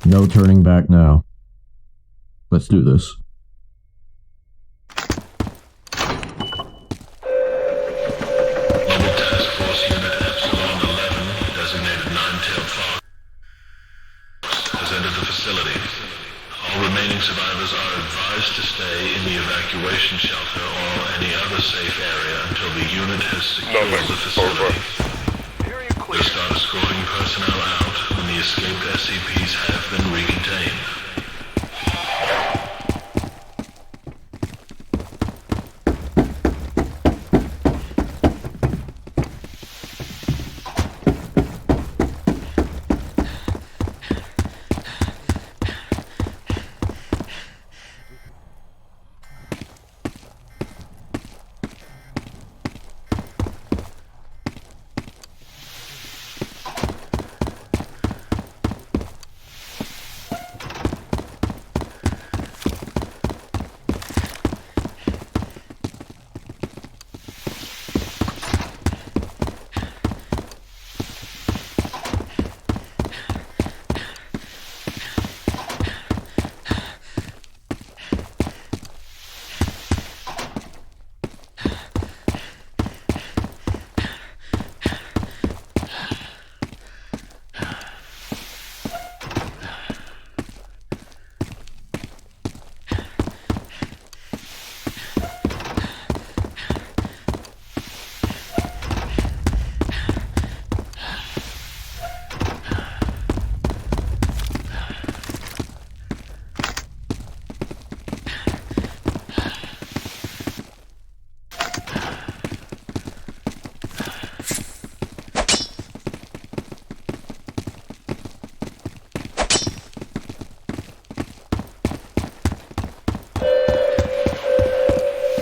No turning back now. Let's do this. Mobile Task Force Unit Epsilon 11, designated Nine-Tailed Fox, has entered the facility. All remaining survivors are advised to stay in the evacuation shelter or any other safe area until the unit has secured the facility. They'll start escorting personnel out when the escaped SCPs have been recontained.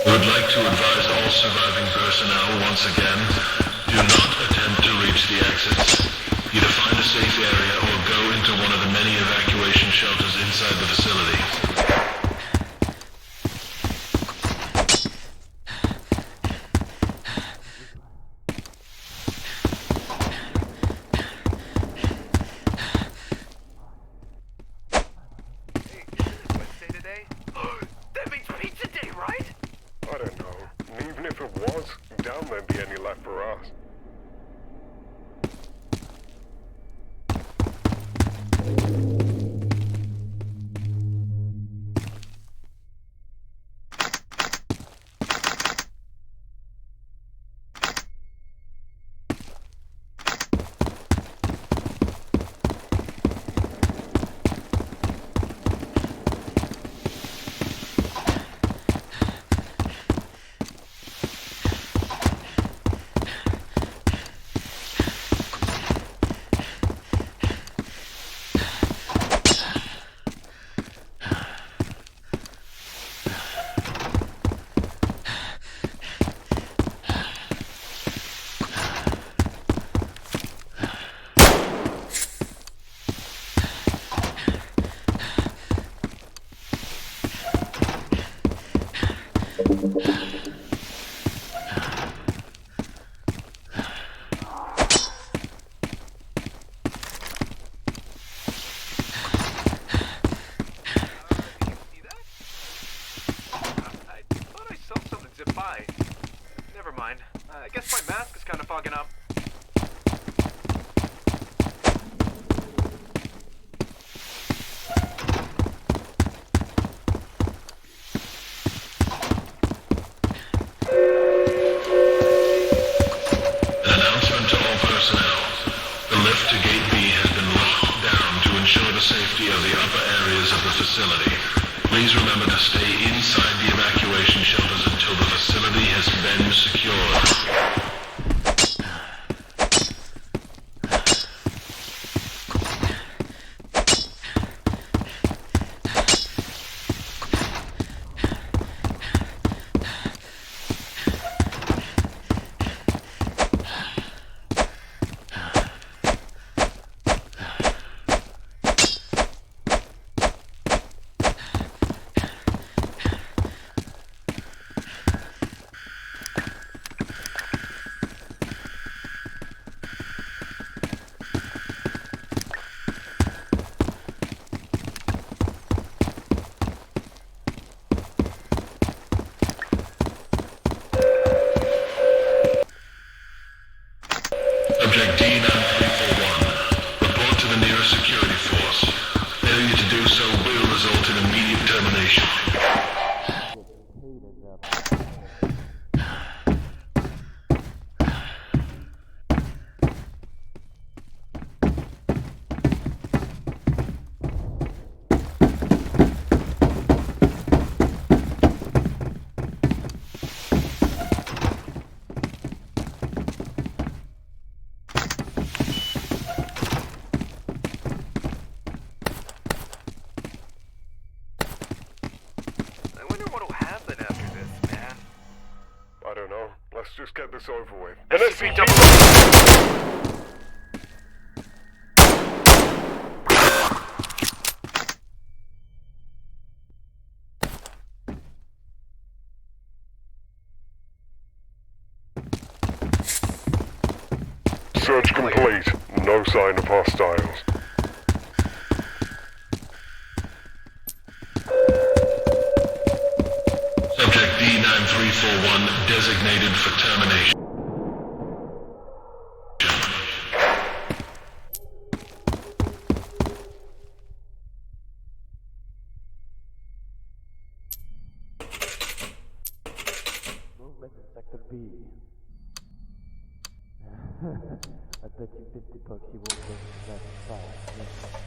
We would like to advise all surviving personnel once again, do not attempt to reach the exits. Either find a safe area or go into one of the many evacuation shelters inside the facility. I don't know. And even if it was, down there'd be any left for us. Never mind. I guess my mask is kind of fogging up. An announcement to all personnel. The lift to Gate B has been locked down to ensure the safety of the upper areas of the facility. Please remember to stay inside the evacuation shelters until the facility has been secured. I wonder what'll happen after this, man. I don't know. Let's just get this over with. SCP-007! Search complete. No sign of hostiles. Subject D9341 designated for termination. Movement in Sector B. I bet you 50 bucks you won't go to that side.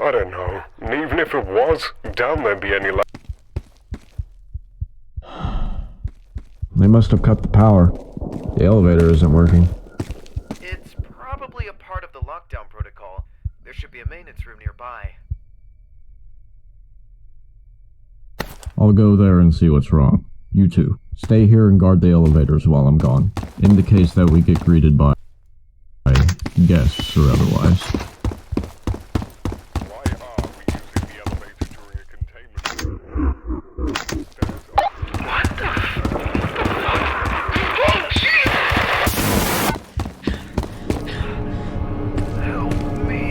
I don't know. And even if it was, down there'd be any left. They must have cut the power. The elevator isn't working. It's probably a part of the lockdown protocol. There should be a maintenance room nearby. I'll go there and see what's wrong. You two, stay here and guard the elevators while I'm gone, in the case that we get greeted by guests or otherwise. Why are we using the elevator during a containment? Help me.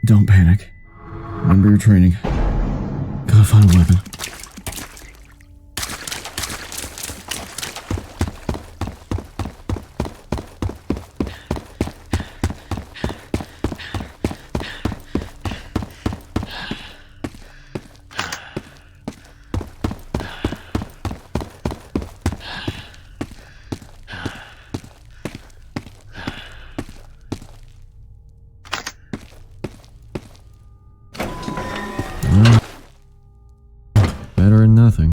Don't panic. Remember your training. Gotta find a weapon. Better than nothing.